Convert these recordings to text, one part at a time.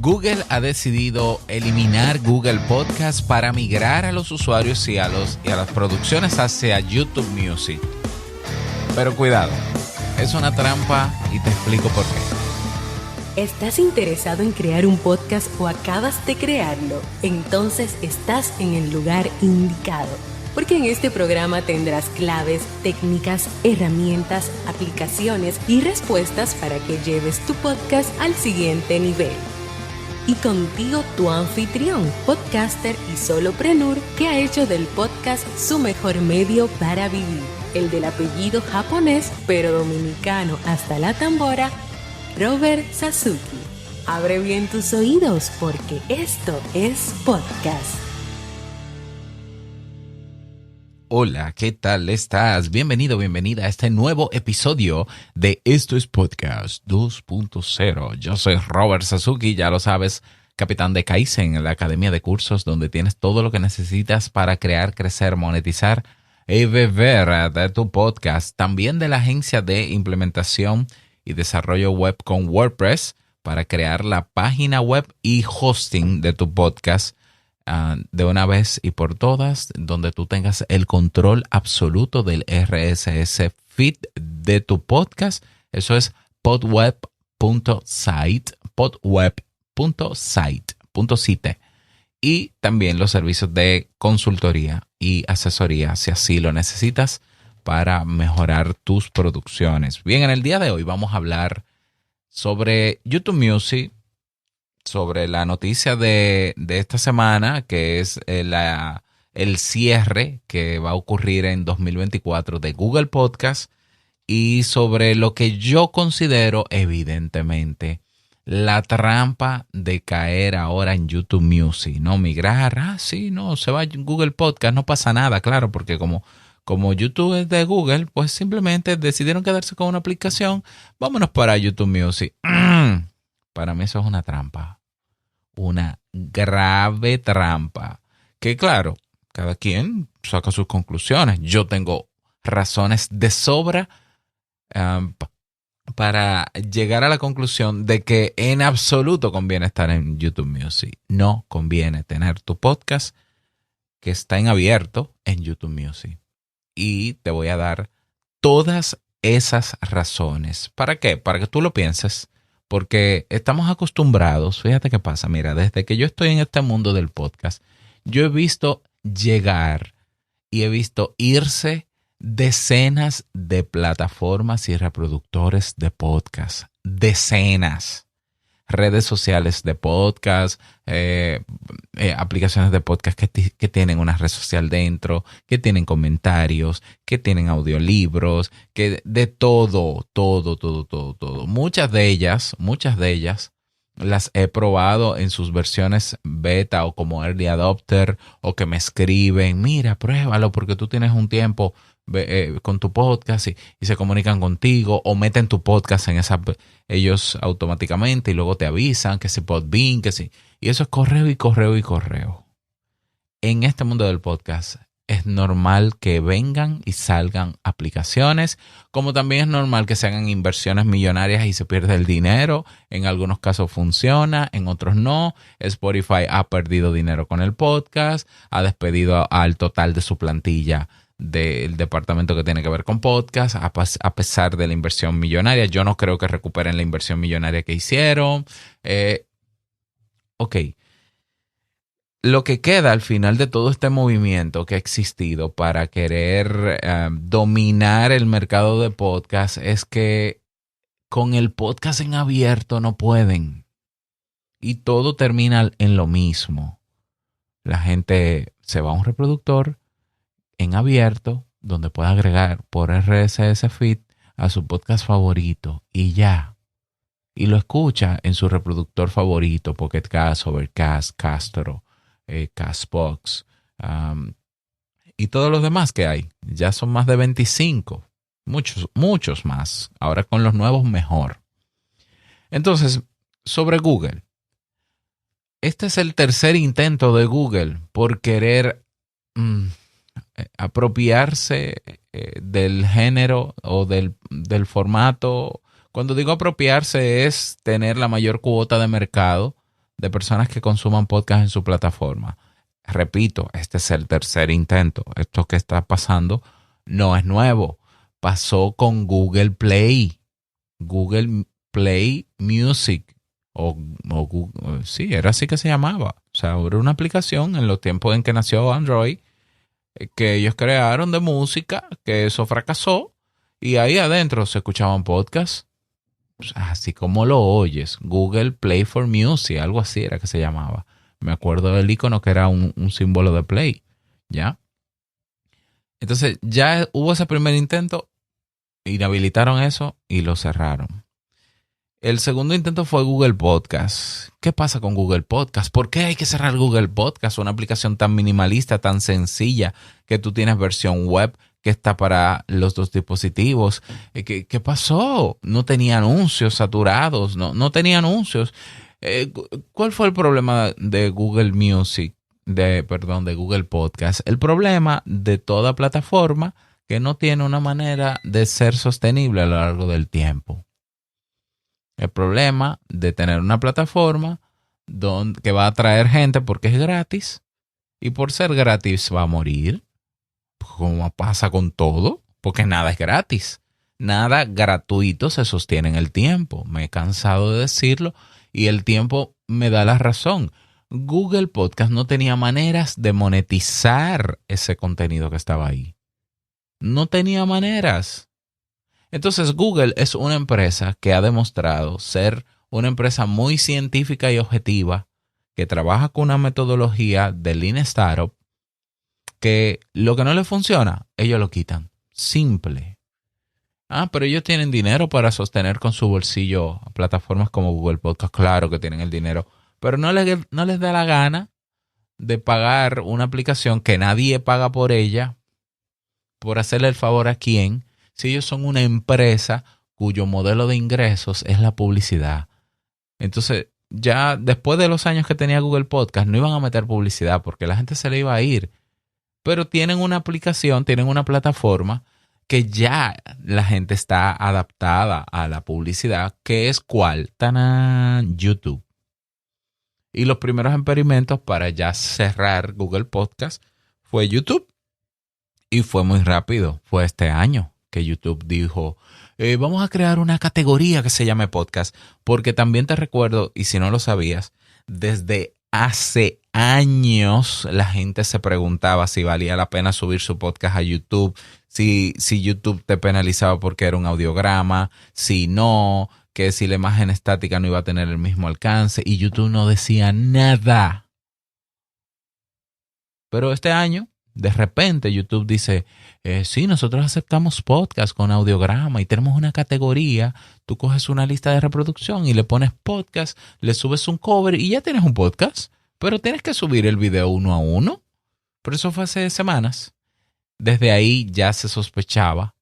Google ha decidido eliminar Google Podcast para migrar a los usuarios y a las producciones hacia YouTube Music. Pero cuidado, es una trampa y te explico por qué. ¿Estás interesado en crear un podcast o acabas de crearlo? Entonces estás en el lugar indicado, porque en este programa tendrás claves, técnicas, herramientas, aplicaciones y respuestas para que lleves tu podcast al siguiente nivel. Y contigo tu anfitrión, podcaster y solopreneur que ha hecho del podcast su mejor medio para vivir, el del apellido japonés pero dominicano hasta la tambora, Robert Sasuki. Abre bien tus oídos porque esto es podcast. Hola, ¿qué tal estás? Bienvenido, bienvenida a este nuevo episodio de Esto es Podcast 2.0. Yo soy Robert Sasuki, ya lo sabes, capitán de Kaizen, la academia de cursos donde tienes todo lo que necesitas para crear, crecer, monetizar y beber de tu podcast. También de la agencia de implementación y desarrollo web con WordPress para crear la página web y hosting de tu podcast. De una vez y por todas, donde tú tengas el control absoluto del RSS feed de tu podcast. Eso es podweb.site. Y también los servicios de consultoría y asesoría, si así lo necesitas, para mejorar tus producciones. Bien, en el día de hoy vamos a hablar sobre YouTube Music, sobre la noticia de esta semana, que es el cierre que va a ocurrir en 2024 de Google Podcast, y sobre lo que yo considero, evidentemente, la trampa de caer ahora en YouTube Music, ¿no? Migrar, se va a Google Podcast, no pasa nada, claro, porque como YouTube es de Google, pues simplemente decidieron quedarse con una aplicación, vámonos para YouTube Music. Para mí eso es una trampa, una grave trampa, que claro, cada quien saca sus conclusiones. Yo tengo razones de sobra para llegar a la conclusión de que en absoluto conviene estar en YouTube Music. No conviene tener tu podcast que está en abierto en YouTube Music. Y te voy a dar todas esas razones. ¿Para qué? Para que tú lo pienses. Porque estamos acostumbrados, fíjate qué pasa, mira, desde que yo estoy en este mundo del podcast, yo he visto llegar y he visto irse decenas de plataformas y reproductores de podcast, decenas. Redes sociales de podcast, aplicaciones de podcast que tienen una red social dentro, que tienen comentarios, que tienen audiolibros, que de todo. Muchas de ellas las he probado en sus versiones beta o como early adopter, o que me escriben, mira, pruébalo porque tú tienes un tiempo con tu podcast y se comunican contigo, o meten tu podcast en ellos automáticamente y luego te avisan que si Podbean, que sí. Y eso es correo. En este mundo del podcast es normal que vengan y salgan aplicaciones, como también es normal que se hagan inversiones millonarias y se pierde el dinero. En algunos casos funciona, en otros no. Spotify ha perdido dinero con el podcast, ha despedido al total de su plantilla del departamento que tiene que ver con podcast, a pesar de la inversión millonaria. Yo no creo que recuperen la inversión millonaria que hicieron. Ok. Lo que queda al final de todo este movimiento que ha existido para querer dominar el mercado de podcast es que con el podcast en abierto no pueden. Y todo termina en lo mismo. La gente se va a un reproductor en abierto donde puede agregar por RSS feed a su podcast favorito y ya. Y lo escucha en su reproductor favorito, Pocket Cast, Overcast, Castro, Castbox, y todos los demás que hay. Ya son más de 25, muchos más. Ahora con los nuevos mejor. Entonces, sobre Google. Este es el tercer intento de Google por querer apropiarse del género o del formato. Cuando digo apropiarse es tener la mayor cuota de mercado de personas que consuman podcast en su plataforma. Repito, este es el tercer intento. Esto que está pasando no es nuevo. Pasó con Google Play. Google Play Music. Sí, era así que se llamaba. O sea, era una aplicación en los tiempos en que nació Android que ellos crearon de música, que eso fracasó. Y ahí adentro se escuchaban podcasts. Así como lo oyes. Google Play for Music. Algo así era que se llamaba. Me acuerdo del icono que era un símbolo de play, ¿ya? Entonces ya hubo ese primer intento, inhabilitaron eso y lo cerraron. El segundo intento fue Google Podcast. ¿Qué pasa con Google Podcast? ¿Por qué hay que cerrar Google Podcast? Una aplicación tan minimalista, tan sencilla, que tú tienes versión web que está para los dos dispositivos. ¿Qué pasó? No tenía anuncios saturados, no tenía anuncios. ¿Cuál fue el problema de Google Music? De Google Podcast. El problema de toda plataforma que no tiene una manera de ser sostenible a lo largo del tiempo. El problema de tener una plataforma que va a atraer gente porque es gratis y por ser gratis va a morir, como pasa con todo, porque nada es gratis. Nada gratuito se sostiene en el tiempo. Me he cansado de decirlo. Y el tiempo me da la razón. Google Podcast no tenía maneras de monetizar ese contenido que estaba ahí. No tenía maneras. Entonces Google es una empresa que ha demostrado ser una empresa muy científica y objetiva, que trabaja con una metodología de Lean Startup, que lo que no le funciona, ellos lo quitan. Simple. Pero ellos tienen dinero para sostener con su bolsillo plataformas como Google Podcast. Claro que tienen el dinero, pero no les da la gana de pagar una aplicación que nadie paga por ella, por hacerle el favor a quién, si ellos son una empresa cuyo modelo de ingresos es la publicidad. Entonces, ya después de los años que tenía Google Podcast, no iban a meter publicidad porque la gente se le iba a ir. Pero tienen una aplicación, tienen una plataforma que ya la gente está adaptada a la publicidad, que es ¿cuál? ¡Tanán! YouTube. Y los primeros experimentos para ya cerrar Google Podcast fue YouTube. Y fue muy rápido, fue este año que YouTube dijo, vamos a crear una categoría que se llame podcast, porque también te recuerdo, y si no lo sabías, desde hace años la gente se preguntaba si valía la pena subir su podcast a YouTube, si YouTube te penalizaba porque era un audiograma, si no, que si la imagen estática no iba a tener el mismo alcance, y YouTube no decía nada. Pero este año, de repente YouTube dice, sí, nosotros aceptamos podcast con audiograma y tenemos una categoría. Tú coges una lista de reproducción y le pones podcast, le subes un cover y ya tienes un podcast. Pero tienes que subir el video uno a uno. Pero eso fue hace semanas. Desde ahí ya se sospechaba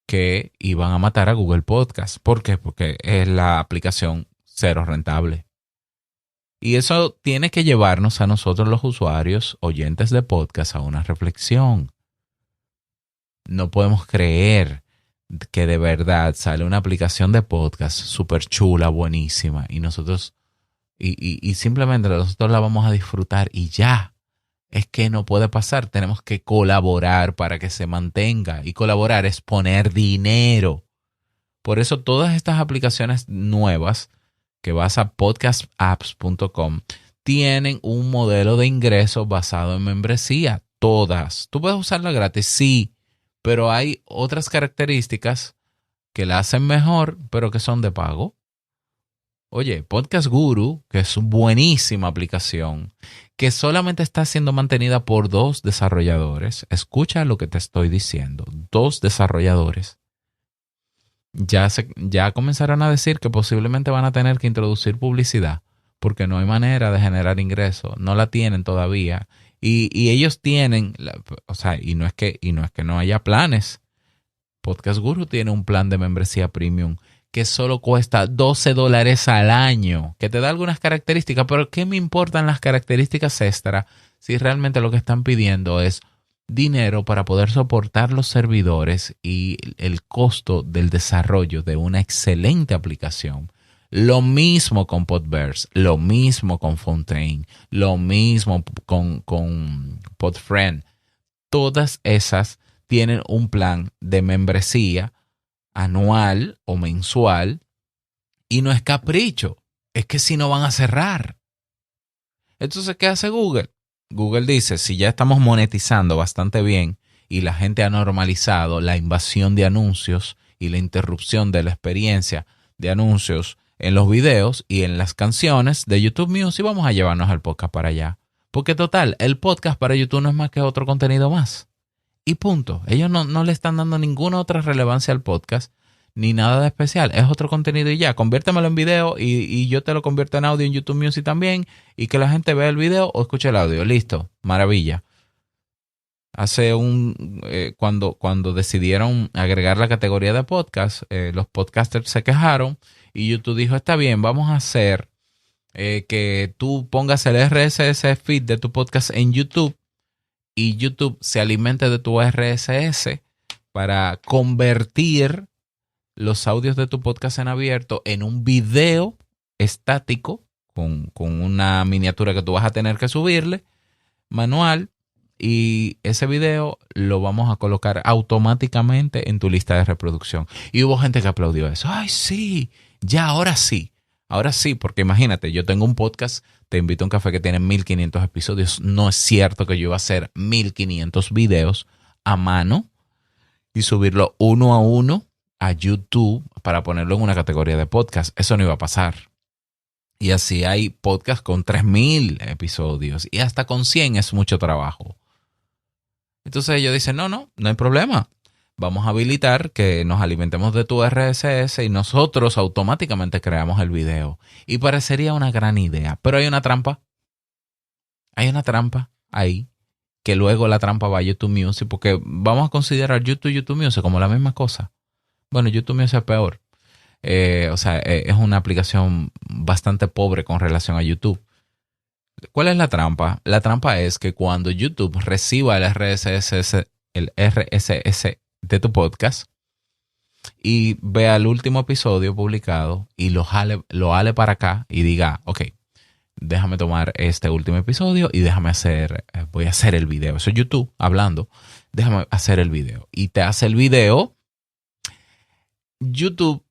que iban a matar a Google Podcast. ¿Por qué? Porque es la aplicación cero rentable. Y eso tiene que llevarnos a nosotros los usuarios, oyentes de podcast, a una reflexión. No podemos creer que de verdad sale una aplicación de podcast súper chula, buenísima, y nosotros, y simplemente nosotros la vamos a disfrutar y ya. Es que no puede pasar, tenemos que colaborar para que se mantenga. Y colaborar es poner dinero. Por eso todas estas aplicaciones nuevas que vas a podcastapps.com tienen un modelo de ingreso basado en membresía. Todas. ¿Tú puedes usarla gratis? Sí, pero hay otras características que la hacen mejor, pero que son de pago. Oye, Podcast Guru, que es una buenísima aplicación, que solamente está siendo mantenida por 2 desarrolladores. Escucha lo que te estoy diciendo. 2 desarrolladores. Ya comenzaron a decir que posiblemente van a tener que introducir publicidad porque no hay manera de generar ingresos. No la tienen todavía. Y ellos tienen, y no es que no haya planes. Podcast Guru tiene un plan de membresía premium que solo cuesta $12 al año, que te da algunas características, pero ¿qué me importan las características extra si realmente lo que están pidiendo es dinero para poder soportar los servidores y el costo del desarrollo de una excelente aplicación? Lo mismo con Podverse, lo mismo con Fontaine, lo mismo con Podfriend. Todas esas tienen un plan de membresía anual o mensual y no es capricho, es que si no van a cerrar. Entonces, ¿qué hace Google? Google dice, si ya estamos monetizando bastante bien y la gente ha normalizado la invasión de anuncios y la interrupción de la experiencia de anuncios en los videos y en las canciones de YouTube Music, vamos a llevarnos el podcast para allá. Porque total, el podcast para YouTube no es más que otro contenido más. Y punto. Ellos no le están dando ninguna otra relevancia al podcast, ni nada de especial. Es otro contenido y ya. Conviértemelo en video y yo te lo convierto en audio en YouTube Music también. Y que la gente vea el video o escuche el audio. Listo. Maravilla. Cuando decidieron agregar la categoría de podcast, los podcasters se quejaron y YouTube dijo, está bien, vamos a hacer que tú pongas el RSS feed de tu podcast en YouTube y YouTube se alimente de tu RSS para convertir los audios de tu podcast en abierto en un video estático con una miniatura que tú vas a tener que subirle manual. Y ese video lo vamos a colocar automáticamente en tu lista de reproducción. Y hubo gente que aplaudió eso. ¡Ay, sí! Ya, ahora sí. Ahora sí, porque imagínate, yo tengo un podcast, Te Invito a un Café, que tiene 1500 episodios. No es cierto que yo iba a hacer 1500 videos a mano y subirlo uno a uno a YouTube para ponerlo en una categoría de podcast. Eso no iba a pasar. Y así hay podcasts con 3000 episodios y hasta con 100 es mucho trabajo. Entonces ellos dicen, no hay problema. Vamos a habilitar que nos alimentemos de tu RSS y nosotros automáticamente creamos el video. Y parecería una gran idea, pero hay una trampa. Hay una trampa ahí, que luego la trampa va a YouTube Music, porque vamos a considerar YouTube Music como la misma cosa. Bueno, YouTube Music es peor. Es una aplicación bastante pobre con relación a YouTube. ¿Cuál es la trampa? La trampa es que cuando YouTube reciba el RSS de tu podcast y vea el último episodio publicado y lo jale para acá y diga, ok, déjame tomar este último episodio y voy a hacer el video. Eso es YouTube hablando, déjame hacer el video. Y te hace el video. YouTube,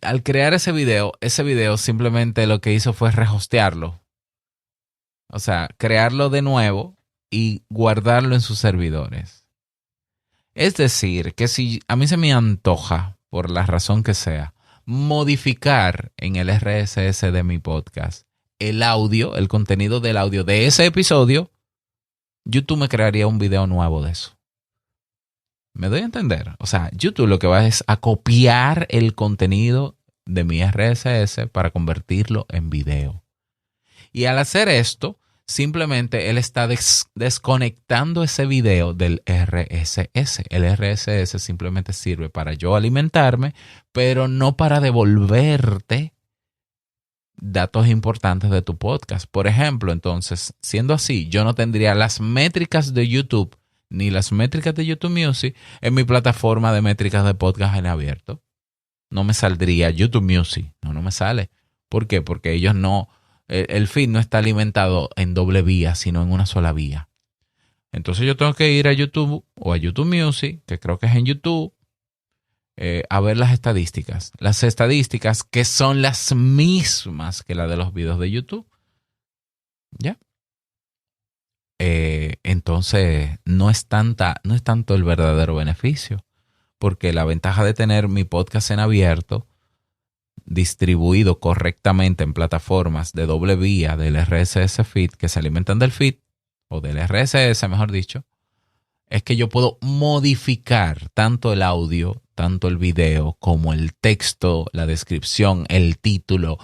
al crear ese video simplemente lo que hizo fue rehostearlo. O sea, crearlo de nuevo y guardarlo en sus servidores. Es decir, que si a mí se me antoja, por la razón que sea, modificar en el RSS de mi podcast el audio, el contenido del audio de ese episodio, YouTube me crearía un video nuevo de eso. ¿Me doy a entender? O sea, YouTube lo que va es a copiar el contenido de mi RSS para convertirlo en video. Y al hacer esto, simplemente él está desconectando ese video del RSS. El RSS simplemente sirve para yo alimentarme, pero no para devolverte datos importantes de tu podcast. Por ejemplo, entonces, siendo así, yo no tendría las métricas de YouTube ni las métricas de YouTube Music en mi plataforma de métricas de podcast en abierto. No me saldría YouTube Music. No me sale. ¿Por qué? Porque ellos no, el feed no está alimentado en doble vía, sino en una sola vía. Entonces yo tengo que ir a YouTube o a YouTube Music, que creo que es en YouTube, a ver las estadísticas. Las estadísticas que son las mismas que las de los videos de YouTube. ¿Ya? Entonces no es tanto el verdadero beneficio, porque la ventaja de tener mi podcast en abierto, distribuido correctamente en plataformas de doble vía del RSS feed que se alimentan del feed, o del RSS mejor dicho, es que yo puedo modificar tanto el audio, tanto el video, como el texto, la descripción, el título.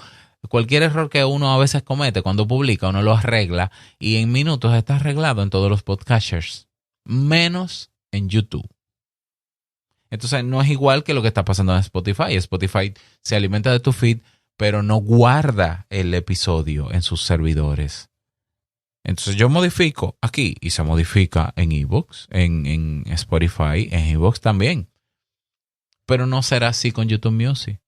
Cualquier error que uno a veces comete cuando publica, uno lo arregla y en minutos está arreglado en todos los podcasters, menos en YouTube. Entonces no es igual que lo que está pasando en Spotify. Spotify se alimenta de tu feed, pero no guarda el episodio en sus servidores. Entonces yo modifico aquí y se modifica en iVoox, en Spotify, en iVoox también. Pero no será así con YouTube Music.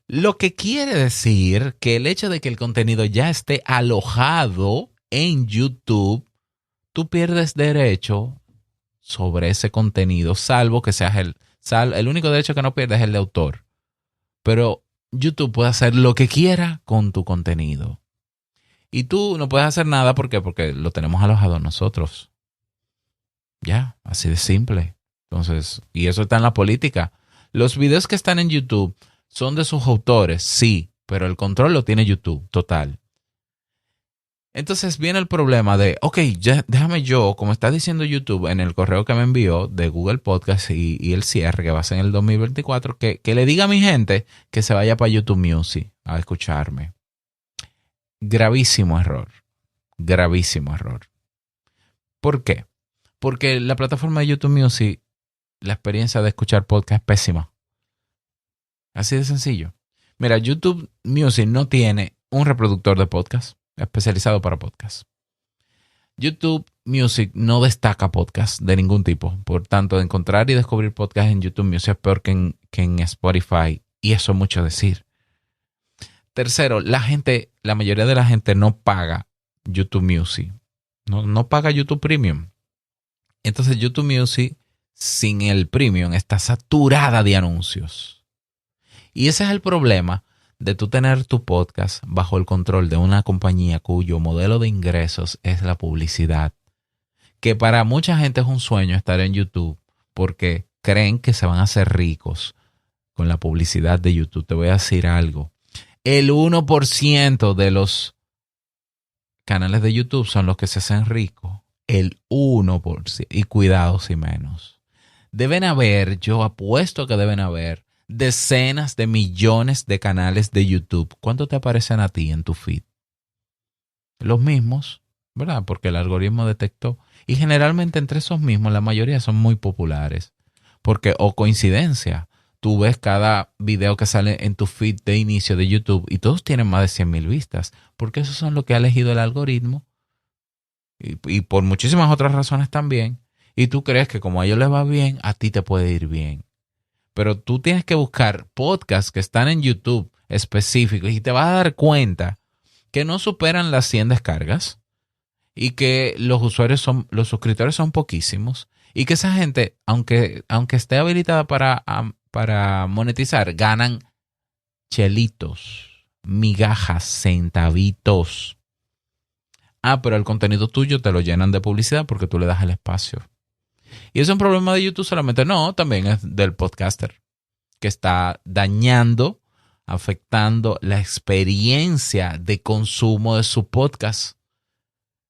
Lo que quiere decir que el hecho de que el contenido ya esté alojado en YouTube, tú pierdes derecho sobre ese contenido, salvo que seas el único derecho que no pierdes es el de autor. Pero YouTube puede hacer lo que quiera con tu contenido. Y tú no puedes hacer nada, ¿por qué? Porque lo tenemos alojado nosotros. Ya, así de simple. Entonces, y eso está en la política. Los videos que están en YouTube son de sus autores, sí, pero el control lo tiene YouTube, total. Entonces viene el problema de, ok, ya, déjame yo, como está diciendo YouTube en el correo que me envió de Google Podcast y el cierre que va a ser en el 2024, que le diga a mi gente que se vaya para YouTube Music a escucharme. Gravísimo error. Gravísimo error. ¿Por qué? Porque la plataforma de YouTube Music, la experiencia de escuchar podcast es pésima. Así de sencillo. Mira, YouTube Music no tiene un reproductor de podcast especializado para podcast. YouTube Music no destaca podcast de ningún tipo. Por tanto, encontrar y descubrir podcast en YouTube Music es peor que en Spotify. Y eso es mucho decir. Tercero, la mayoría de la gente no paga YouTube Music. No paga YouTube Premium. Entonces YouTube Music sin el Premium está saturada de anuncios. Y ese es el problema de tú tener tu podcast bajo el control de una compañía cuyo modelo de ingresos es la publicidad. Que para mucha gente es un sueño estar en YouTube porque creen que se van a hacer ricos con la publicidad de YouTube. Te voy a decir algo. El 1% de los canales de YouTube son los que se hacen ricos. El 1%. Y cuidado si menos. Deben haber, yo apuesto que deben haber decenas de millones de canales de YouTube. ¿Cuánto te aparecen a ti en tu feed? Los mismos, ¿verdad? Porque el algoritmo detectó. Y generalmente entre esos mismos, la mayoría son muy populares. Porque, o coincidencia, tú ves cada video que sale en tu feed de inicio de YouTube y todos tienen más de 100,000 vistas. Porque esos son lo que ha elegido el algoritmo. Y por muchísimas otras razones también. Y tú crees que como a ellos les va bien, a ti te puede ir bien. Pero tú tienes que buscar podcasts que están en YouTube específicos y te vas a dar cuenta que no superan las 100 descargas y que los suscriptores son poquísimos y que esa gente, aunque esté habilitada para monetizar, ganan chelitos, migajas, centavitos. Pero el contenido tuyo te lo llenan de publicidad porque tú le das el espacio. Y eso es un problema de YouTube solamente. No, también es del podcaster que está dañando, afectando la experiencia de consumo de su podcast.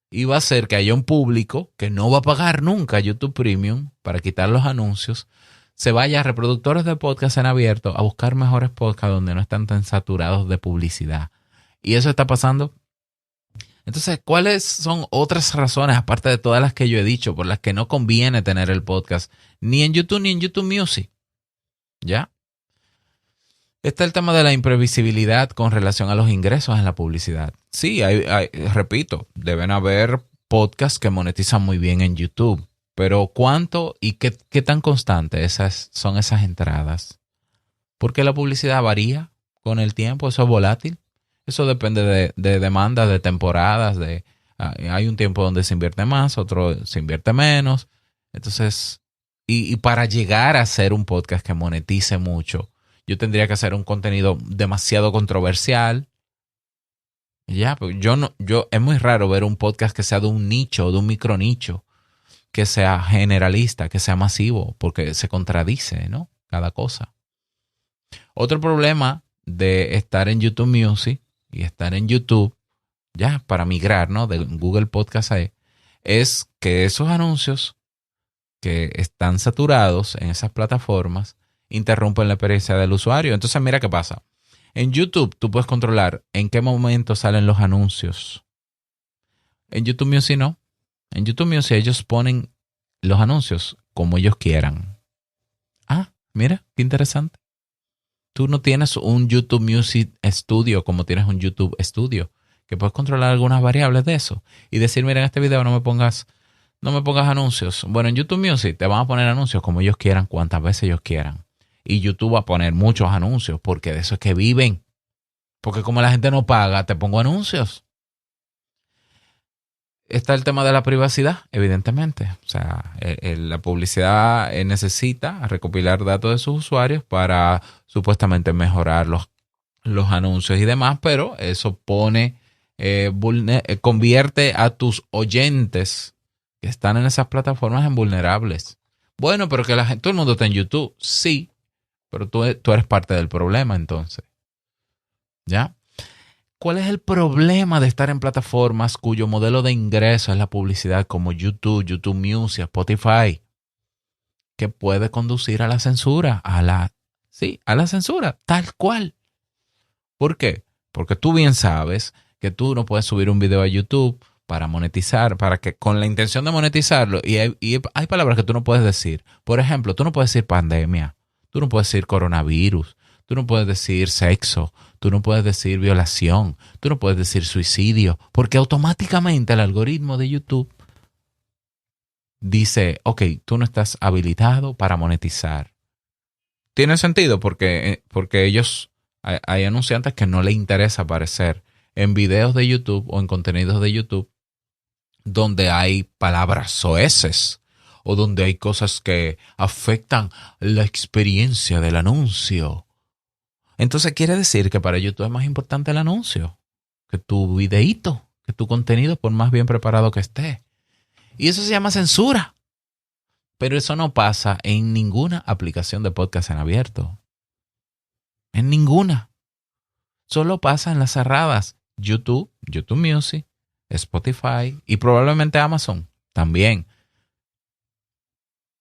Y va a hacer que haya un público que no va a pagar nunca YouTube Premium para quitar los anuncios. Se vaya a reproductores de podcast en abierto a buscar mejores podcasts donde no están tan saturados de publicidad. Y eso está pasando. Entonces, ¿cuáles son otras razones, aparte de todas las que yo he dicho, por las que no conviene tener el podcast ni en YouTube ni en YouTube Music? ¿Ya? Está el tema de la imprevisibilidad con relación a los ingresos en la publicidad. Sí, repito, deben haber podcasts que monetizan muy bien en YouTube, pero ¿cuánto y qué tan constantes son esas entradas? Porque la publicidad varía con el tiempo, eso es volátil. Eso depende de demandas, de temporadas. Hay un tiempo donde se invierte más, otro se invierte menos. Entonces, y para llegar a hacer un podcast que monetice mucho, yo tendría que hacer un contenido demasiado controversial. Ya, pues es muy raro ver un podcast que sea de un nicho, de un micronicho, que sea generalista, que sea masivo, porque se contradice, ¿no? Cada cosa. Otro problema de estar en YouTube Music y estar en YouTube, ya para migrar, ¿no? De Google Podcast es que esos anuncios que están saturados en esas plataformas interrumpen la experiencia del usuario. Entonces, mira qué pasa. En YouTube tú puedes controlar en qué momento salen los anuncios. En YouTube Music no. En YouTube Music ellos ponen los anuncios como ellos quieran. Mira, qué interesante. Tú no tienes un YouTube Music Studio como tienes un YouTube Studio, que puedes controlar algunas variables de eso y decir, mira, en este video no me pongas anuncios. Bueno, en YouTube Music te van a poner anuncios como ellos quieran, cuantas veces ellos quieran. Y YouTube va a poner muchos anuncios porque de eso es que viven. Porque como la gente no paga, te pongo anuncios. Está el tema de la privacidad, evidentemente. O sea, la publicidad necesita recopilar datos de sus usuarios para supuestamente mejorar los anuncios y demás, pero eso convierte a tus oyentes que están en esas plataformas en vulnerables. Bueno, pero que todo el mundo está en YouTube, sí, pero tú eres parte del problema entonces. ¿Ya? ¿Cuál es el problema de estar en plataformas cuyo modelo de ingreso es la publicidad como YouTube, YouTube Music, Spotify? Que puede conducir a la censura, a la censura, tal cual. ¿Por qué? Porque tú bien sabes que tú no puedes subir un video a YouTube para monetizar, con la intención de monetizarlo, y hay palabras que tú no puedes decir. Por ejemplo, tú no puedes decir pandemia, tú no puedes decir coronavirus, tú no puedes decir sexo, tú no puedes decir violación, tú no puedes decir suicidio, porque automáticamente el algoritmo de YouTube dice, ok, tú no estás habilitado para monetizar. Tiene sentido porque hay anunciantes que no les interesa aparecer en videos de YouTube o en contenidos de YouTube donde hay palabras soeces o donde hay cosas que afectan la experiencia del anuncio. Entonces quiere decir que para YouTube es más importante el anuncio que tu videíto, que tu contenido, por más bien preparado que esté. Y eso se llama censura. Pero eso no pasa en ninguna aplicación de podcast en abierto. En ninguna. Solo pasa en las cerradas. YouTube, YouTube Music, Spotify y probablemente Amazon también.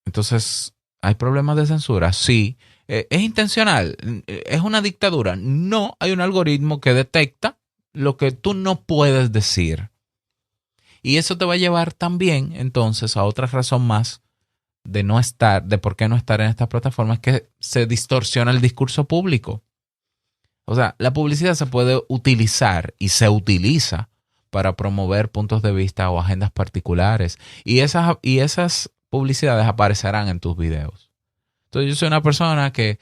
Entonces, ¿hay problemas de censura? Sí. ¿Es intencional? ¿Es una dictadura? No, hay un algoritmo que detecta lo que tú no puedes decir. Y eso te va a llevar también, entonces, a otra razón más de por qué no estar en estas plataformas, que se distorsiona el discurso público. O sea, la publicidad se puede utilizar y se utiliza para promover puntos de vista o agendas particulares. Y esas publicidades aparecerán en tus videos. Entonces, yo soy una persona que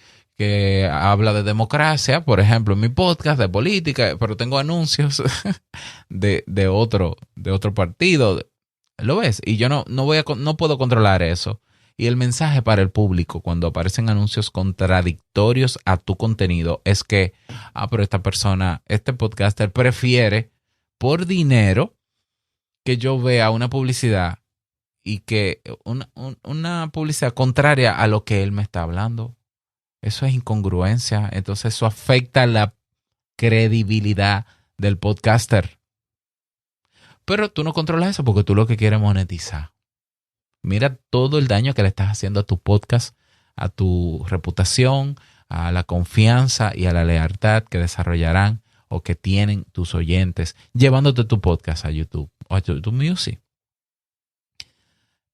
habla de democracia, por ejemplo, en mi podcast, de política, pero tengo anuncios de otro partido. ¿Lo ves? Y yo no puedo controlar eso. Y el mensaje para el público cuando aparecen anuncios contradictorios a tu contenido es que, pero esta persona, este podcaster prefiere por dinero que yo vea una publicidad y que una publicidad contraria a lo que él me está hablando. Eso es incongruencia. Entonces eso afecta la credibilidad del podcaster. Pero tú no controlas eso porque tú lo que quieres es monetizar. Mira todo el daño que le estás haciendo a tu podcast, a tu reputación, a la confianza y a la lealtad que desarrollarán o que tienen tus oyentes llevándote tu podcast a YouTube o a YouTube Music.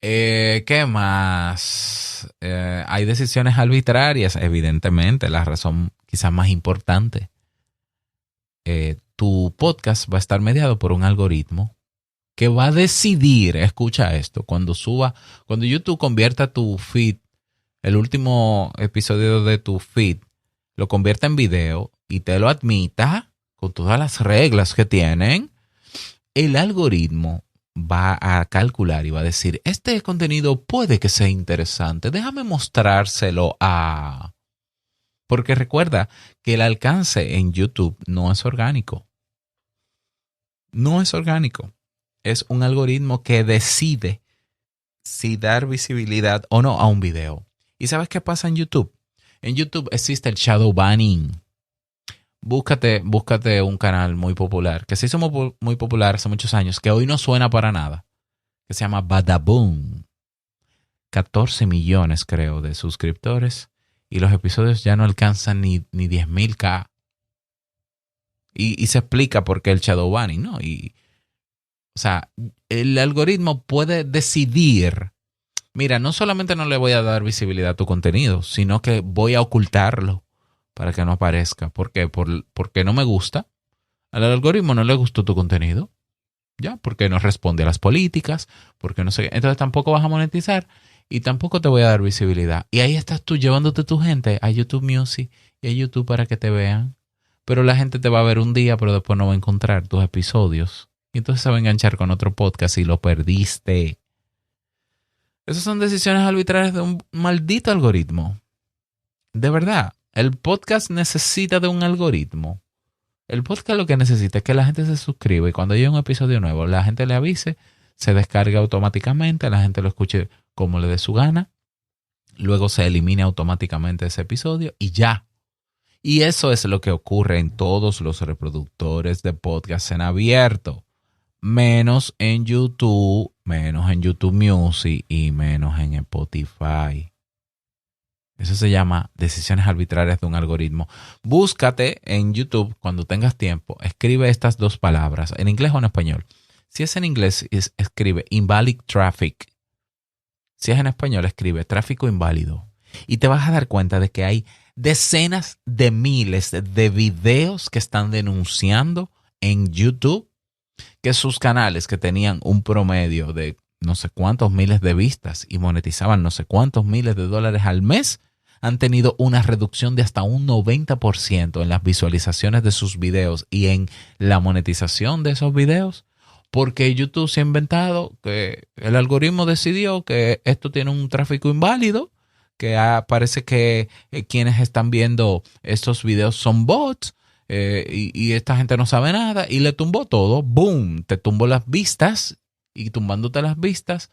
¿Qué más? Hay decisiones arbitrarias, evidentemente, la razón quizás más importante. Tu podcast va a estar mediado por un algoritmo que va a decidir, escucha esto, cuando YouTube convierta tu feed, el último episodio de tu feed, lo convierta en video y te lo admita con todas las reglas que tienen, el algoritmo va a calcular y va a decir, este contenido puede que sea interesante, déjame mostrárselo a... Porque recuerda que el alcance en YouTube no es orgánico. No es orgánico. Es un algoritmo que decide si dar visibilidad o no a un video. ¿Y sabes qué pasa en YouTube? En YouTube existe el shadow banning. Búscate un canal muy popular, que se hizo muy popular hace muchos años, que hoy no suena para nada, que se llama Badaboom. 14 millones, creo, de suscriptores. Y los episodios ya no alcanzan ni 10,000K. Y se explica por qué el shadow banning, ¿no? O sea, el algoritmo puede decidir, mira, no solamente no le voy a dar visibilidad a tu contenido, sino que voy a ocultarlo para que no aparezca. ¿Por qué? Porque no me gusta. Al algoritmo no le gustó tu contenido. ¿Ya? Porque no responde a las políticas, porque no sé qué. Entonces tampoco vas a monetizar y tampoco te voy a dar visibilidad. Y ahí estás tú llevándote tu gente a YouTube Music y a YouTube para que te vean. Pero la gente te va a ver un día, pero después no va a encontrar tus episodios. Y entonces se va a enganchar con otro podcast y lo perdiste. Esas son decisiones arbitrarias de un maldito algoritmo. De verdad, el podcast necesita de un algoritmo. El podcast lo que necesita es que la gente se suscriba y cuando llegue un episodio nuevo, la gente le avise, se descarga automáticamente, la gente lo escuche como le dé su gana, luego se elimina automáticamente ese episodio y ya. Y eso es lo que ocurre en todos los reproductores de podcast en abierto, menos en YouTube Music y menos en Spotify. Eso se llama decisiones arbitrarias de un algoritmo. Búscate en YouTube cuando tengas tiempo, escribe estas dos palabras, en inglés o en español. Si es en inglés, escribe invalid traffic. Si es en español, escribe tráfico inválido. Y te vas a dar cuenta de que hay decenas de miles de videos que están denunciando en YouTube que sus canales que tenían un promedio de no sé cuántos miles de vistas y monetizaban no sé cuántos miles de dólares al mes, han tenido una reducción de hasta un 90% en las visualizaciones de sus videos y en la monetización de esos videos, porque YouTube se ha inventado que el algoritmo decidió que esto tiene un tráfico inválido, que parece que quienes están viendo estos videos son bots y esta gente no sabe nada y le tumbó todo. ¡Boom! Te tumbó las vistas y tumbándote las vistas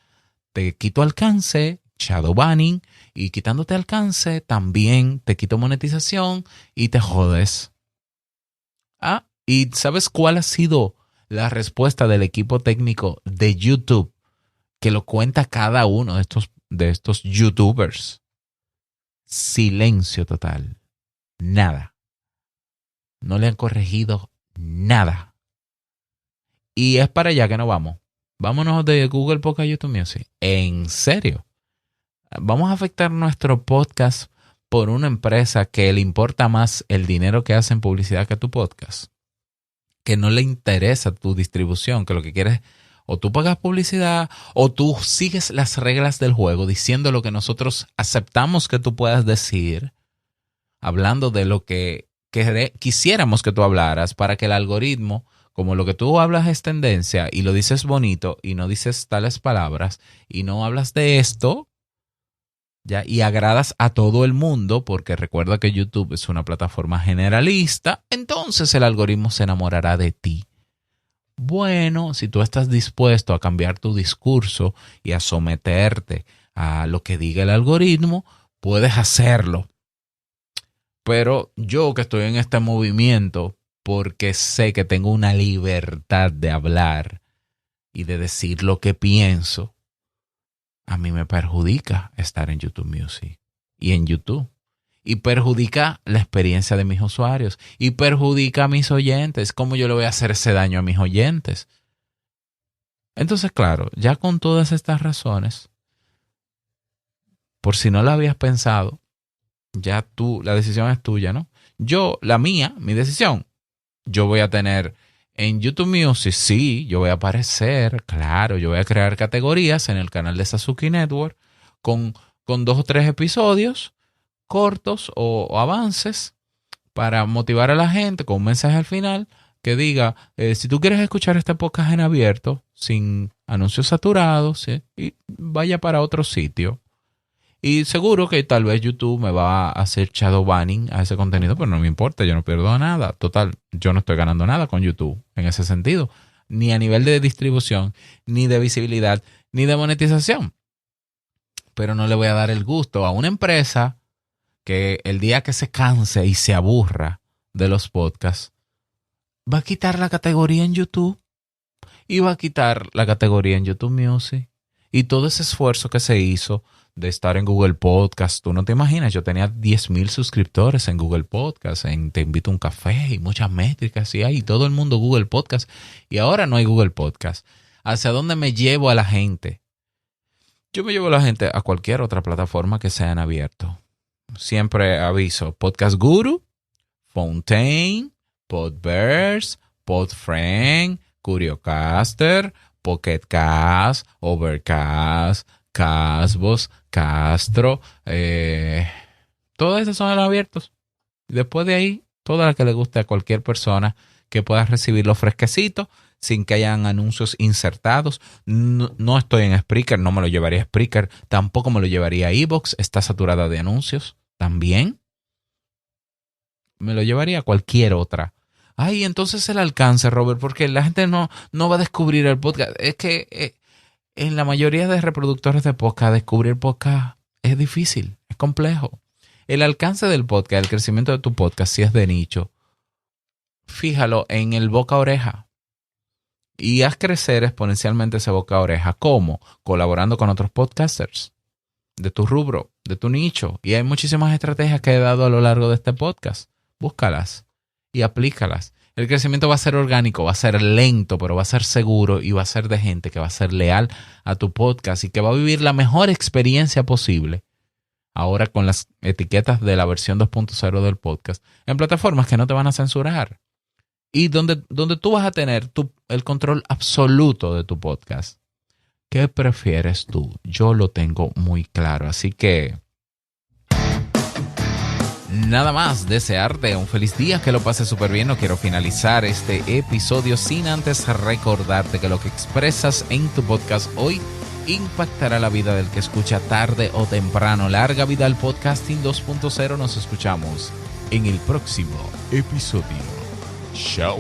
te quito alcance, shadow banning, y quitándote alcance también te quito monetización y te jodes. ¿Y sabes cuál ha sido la respuesta del equipo técnico de YouTube? Que lo cuenta cada uno de estos YouTubers. Silencio total. Nada. No le han corregido nada. Y es para allá que nos vamos. Vámonos de Google Podcast a YouTube Music. ¿En serio? Vamos a afectar nuestro podcast por una empresa que le importa más el dinero que hace en publicidad que tu podcast. Que no le interesa tu distribución, que lo que quieres o tú pagas publicidad o tú sigues las reglas del juego diciendo lo que nosotros aceptamos que tú puedas decir, hablando de lo que quisiéramos que tú hablaras para que el algoritmo, como lo que tú hablas es tendencia y lo dices bonito y no dices tales palabras y no hablas de esto, ¿ya? Y agradas a todo el mundo, porque recuerda que YouTube es una plataforma generalista, entonces el algoritmo se enamorará de ti. Bueno, si tú estás dispuesto a cambiar tu discurso y a someterte a lo que diga el algoritmo, puedes hacerlo. Pero yo que estoy en este movimiento, porque sé que tengo una libertad de hablar y de decir lo que pienso, a mí me perjudica estar en YouTube Music y en YouTube. Y perjudica la experiencia de mis usuarios. Y perjudica a mis oyentes. ¿Cómo yo le voy a hacer ese daño a mis oyentes? Entonces, claro, ya con todas estas razones, por si no la habías pensado, ya la decisión es tuya, ¿no? Mi decisión, yo voy a tener en YouTube Music, sí, yo voy a aparecer, claro, yo voy a crear categorías en el canal de Sasuke Network con 2 o 3 episodios cortos o avances para motivar a la gente con un mensaje al final que diga, si tú quieres escuchar este podcast en abierto, sin anuncios saturados, ¿sí? Y vaya para otro sitio. Y seguro que tal vez YouTube me va a hacer shadow banning a ese contenido, pero no me importa, yo no pierdo nada. Total, yo no estoy ganando nada con YouTube en ese sentido, ni a nivel de distribución, ni de visibilidad, ni de monetización. Pero no le voy a dar el gusto a una empresa que el día que se canse y se aburra de los podcasts, va a quitar la categoría en YouTube y va a quitar la categoría en YouTube Music. Y todo ese esfuerzo que se hizo de estar en Google Podcast, tú no te imaginas, yo tenía 10,000 suscriptores en Google Podcast, en Te Invito a un Café y muchas métricas y hay todo el mundo Google Podcast y ahora no hay Google Podcast. ¿Hacia dónde me llevo a la gente? Yo me llevo a la gente a cualquier otra plataforma que sea en abierto. Siempre aviso, Podcast Guru, Fontaine, Podverse, Podfriend, Curiocaster, Pocket Cast, Overcast, Casbos, Castro, todas esas son abiertos. Después de ahí, toda la que le guste a cualquier persona que pueda recibirlo fresquecito, sin que hayan anuncios insertados. No estoy en Spreaker, no me lo llevaría a Spreaker, tampoco me lo llevaría a iVoox, está saturada de anuncios también. Me lo llevaría a cualquier otra. Ay, entonces el alcance, Robert, porque la gente no va a descubrir el podcast. Es que en la mayoría de reproductores de podcast, descubrir podcast es difícil, es complejo. El alcance del podcast, el crecimiento de tu podcast, si es de nicho, fíjalo en el boca a oreja. Y haz crecer exponencialmente ese boca a oreja. ¿Cómo? Colaborando con otros podcasters de tu rubro, de tu nicho. Y hay muchísimas estrategias que he dado a lo largo de este podcast. Búscalas y aplícalas. El crecimiento va a ser orgánico, va a ser lento, pero va a ser seguro y va a ser de gente que va a ser leal a tu podcast y que va a vivir la mejor experiencia posible. Ahora con las etiquetas de la versión 2.0 del podcast en plataformas que no te van a censurar. Y donde tú vas a tener el control absoluto de tu podcast. ¿Qué prefieres tú? Yo lo tengo muy claro. Así que nada más, desearte un feliz día, que lo pases súper bien. No quiero finalizar este episodio sin antes recordarte que lo que expresas en tu podcast hoy impactará la vida del que escucha tarde o temprano. Larga vida al podcasting 2.0. Nos escuchamos en el próximo episodio. Chao.